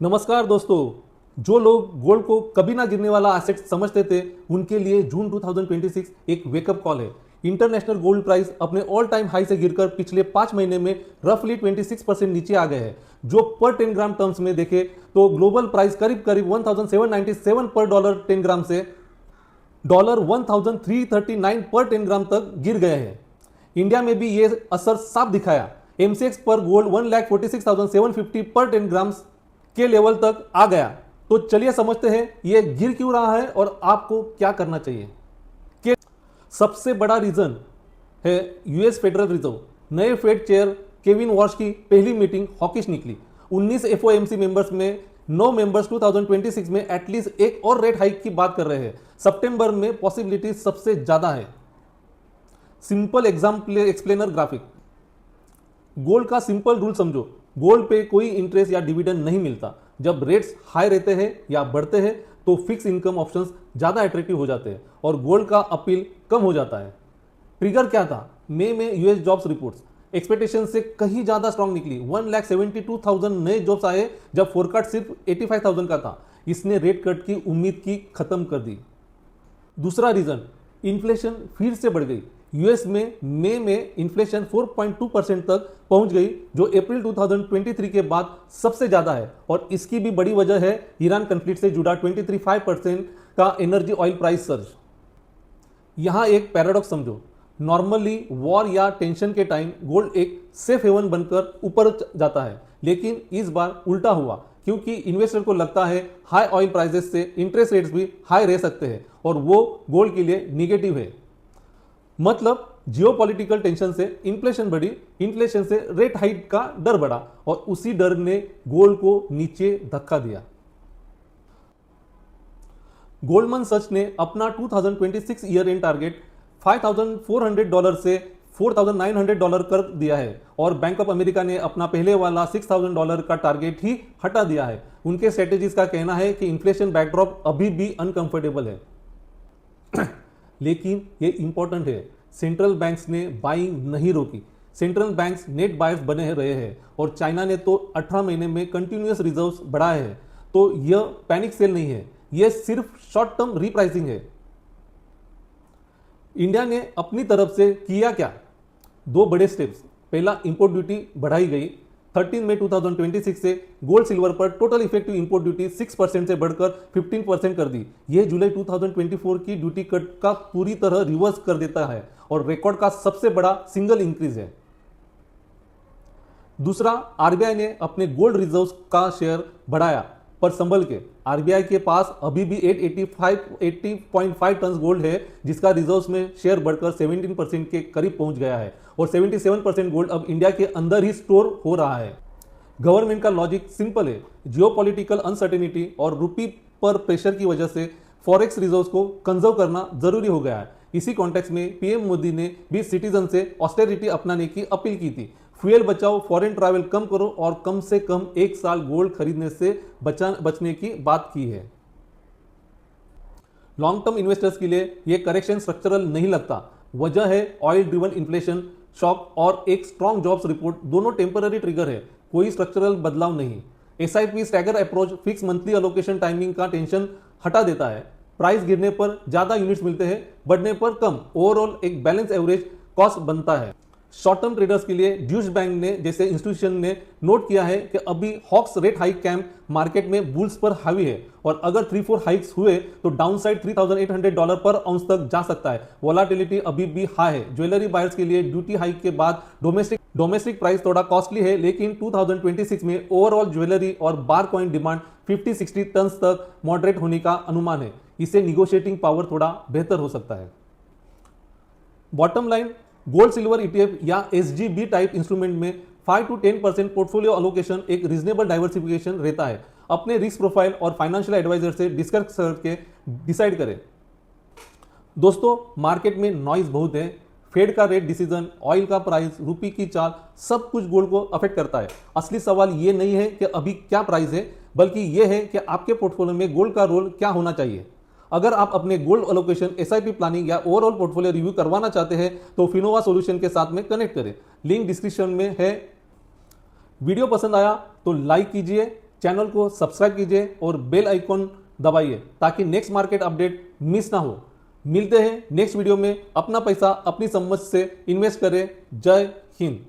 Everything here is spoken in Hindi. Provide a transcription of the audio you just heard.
नमस्कार दोस्तों, जो लोग गोल्ड को कभी ना गिरने वाला एसेट समझते थे, उनके लिए जून 2026 एक वेकअप कॉल है। इंटरनेशनल गोल्ड प्राइस अपने ऑल टाइम हाई से गिरकर पिछले 5 महीने में रफली 26% नीचे आ गए हैं। जो पर 10 ग्राम टर्म्स में देखें तो ग्लोबल प्राइस करीब 1797 पर डॉलर 10 ग्राम से डॉलर 1339 पर 10 ग्राम तक गिर गए हैं। इंडिया में भी ये असर साफ दिखाया। एमसीएक्स पर गोल्ड 1,46,750 पर 10 ग्राम के लेवल तक आ गया। तो चलिए समझते हैं ये गिर क्यों रहा है और आपको क्या करना चाहिए। कि सबसे बड़ा रीजन है यूएस फेडरल रिजर्व। नए फेड चेयर केविन वॉश की पहली मीटिंग हॉकिश निकली। 19 एफओएमसी मेंबर्स में 9 मेंबर्स 2026 में एटलीस्ट एक और रेट हाइक की बात कर रहे हैं। सितंबर में पॉसिबिलिटी सबसे ज्यादा है। Simple example explainer graphic. Gold का सिंपल रूल समझो। गोल्ड पे कोई इंटरेस्ट या डिविडेंड नहीं मिलता। जब रेट्स हाई रहते हैं या बढ़ते हैं तो फिक्स इनकम ऑप्शंस ज्यादा अट्रैक्टिव हो जाते हैं और गोल्ड का अपील कम हो जाता है। ट्रिगर क्या था? मई में यूएस जॉब्स रिपोर्ट्स एक्सपेक्टेशन से कहीं ज्यादा स्ट्रांग निकली। 1,72,000 नए जॉब्स आए जब फोरकास्ट सिर्फ 85,000 का था। इसने रेट कट की उम्मीद की खत्म कर दी। दूसरा रीजन, इन्फ्लेशन फिर से बढ़ गई। यूएस में मई में इन्फ्लेशन 4.2% तक पहुंच गई, जो अप्रैल 2023 के बाद सबसे ज्यादा है। और इसकी भी बड़ी वजह है ईरान कन्फ्लिक्ट से जुड़ा 23.5% का एनर्जी ऑयल प्राइस सर्ज। यहां एक पैराडॉक्स समझो। नॉर्मली वॉर या टेंशन के टाइम गोल्ड एक सेफ हेवन बनकर ऊपर जाता है, लेकिन इस बार उल्टा हुआ, क्योंकि इन्वेस्टर को लगता है हाई ऑयल प्राइसेस से इंटरेस्ट रेट्स भी हाई रह सकते हैं और वो गोल्ड के लिए निगेटिव है। मतलब जियोपॉलिटिकल टेंशन से इन्फ्लेशन बढ़ी, इन्फ्लेशन से रेट हाइक का डर बढ़ा और उसी डर ने गोल्ड को नीचे धक्का दिया। गोल्डमैन सच ने अपना 2026 ईयर एंड टारगेट $5,400 से $4,900 कर दिया है और बैंक ऑफ अमेरिका ने अपना पहले वाला $6,000 का टारगेट ही हटा दिया है। उनके स्ट्रेटेजिस्ट का कहना है कि इन्फ्लेशन बैकड्रॉप अभी भी अनकंफर्टेबल है। लेकिन ये इंपॉर्टेंट है, सेंट्रल बैंक्स ने बाइंग नहीं रोकी। सेंट्रल बैंक्स नेट बायर्स बने रहे हैं और चाइना ने तो 18 महीने में कंटिन्यूअस रिजर्व्स बढ़ाए हैं। तो यह पैनिक सेल नहीं है, यह सिर्फ शॉर्ट टर्म रीप्राइसिंग है। इंडिया ने अपनी तरफ से किया क्या? 2 बड़े स्टेप्स। पहला, इंपोर्ट ड्यूटी बढ़ाई गई। 13 मई 2026 से गोल्ड सिल्वर पर टोटल इफेक्टिव इंपोर्ट ड्यूटी 6% से बढ़कर 15% कर दी। यह जुलाई 2024 की ड्यूटी कट का पूरी तरह रिवर्स कर देता है और रिकॉर्ड का सबसे बड़ा सिंगल इंक्रीज है। दूसरा, आरबीआई ने अपने गोल्ड रिजर्व्स का शेयर बढ़ाया, पर संभल के। आरबीआई के पास अभी भी 80.5 टन गोल्ड है, जिसका रिजर्व्स में शेयर बढ़कर 17% के करीब पहुंच गया है और 77% गोल्ड अब इंडिया के अंदर ही स्टोर हो रहा है। गवर्नमेंट का लॉजिक सिंपल है। जियोपॉलिटिकल अनसर्टेनिटी और रुपी पर प्रेशर की वजह से फॉरेक्स रिजर्व्स को कंजर्व करना जरूरी हो गया है। इसी कॉन्टेक्स्ट में पीएम मोदी ने भी सिटीजन से ऑस्टेरिटी अपनाने की अपील की थी। फ्यूल बचाओ, फॉरेन ट्रैवल कम करो और कम से कम 1 साल गोल्ड खरीदने से बचने की बात की है। लॉन्ग टर्म इन्वेस्टर्स के लिए यह करेक्शन स्ट्रक्चरल नहीं लगता। वजह है ऑयल ड्रिवन इन्फ्लेशन शॉक और एक स्ट्रॉन्ग जॉब्स रिपोर्ट, दोनों टेम्पररी ट्रिगर है, कोई स्ट्रक्चरल बदलाव नहीं। SIP stagger approach fix monthly allocation timing का टेंशन हटा देता है। प्राइस गिरने पर ज्यादा यूनिट्स मिलते हैं, बढ़ने पर कम। ओवरऑल एक बैलेंस एवरेज कॉस्ट बनता है। शॉर्ट टर्म ट्रेडर्स के लिए ड्यूश बैंक ने जैसे इंस्टीट्यूशन ने नोट किया है कि अभी hawks rate hike camp market में बुल्स पर हावी है और अगर 3-4 हाइक्स हुए तो डाउनसाइड $3,800 पर आउंस तक जा सकता है। वोलाटिलिटी अभी भी हाई है। ज्वेलरी बायर्स के लिए ड्यूटी हाइक के बाद डोमेस्टिक प्राइस थोड़ा कॉस्टली है, लेकिन 2026 में ओवरऑल ज्वेलरी और बार कॉइन डिमांड 50-60 टन तक मॉडरेट होने का अनुमान है। इससे निगोशिएटिंग पावर थोड़ा बेहतर हो सकता है। Bottom line, gold silver ETF या एसजीबी टाइप इंस्ट्रूमेंट में 5 to 10% पोर्टफोलियो अलोकेशन एक रीजनेबल डाइवर्सिफिकेशन रहता है। अपने रिस्क प्रोफाइल और फाइनेंशियल एडवाइजर से डिस्कस करके डिसाइड करें। दोस्तों, मार्केट में नॉइज बहुत है। फेड का रेट डिसीजन, ऑयल का प्राइस, रुपी की चाल, सब कुछ गोल्ड को अफेक्ट करता है। असली सवाल ये नहीं है कि अभी क्या प्राइस है, बल्कि यह है कि आपके पोर्टफोलियो में गोल्ड का रोल क्या होना चाहिए। अगर आप अपने गोल्ड अलोकेशन, एसआईपी प्लानिंग या ओवरऑल पोर्टफोलियो रिव्यू करवाना चाहते हैं तो फिनोवा सॉल्यूशन के साथ में कनेक्ट करें। लिंक डिस्क्रिप्शन में है। वीडियो पसंद आया तो लाइक कीजिए, चैनल को सब्सक्राइब कीजिए और बेल आइकॉन दबाइए ताकि नेक्स्ट मार्केट अपडेट मिस ना हो। मिलते हैं नेक्स्ट वीडियो में। अपना पैसा अपनी समझ से इन्वेस्ट करें। जय हिंद।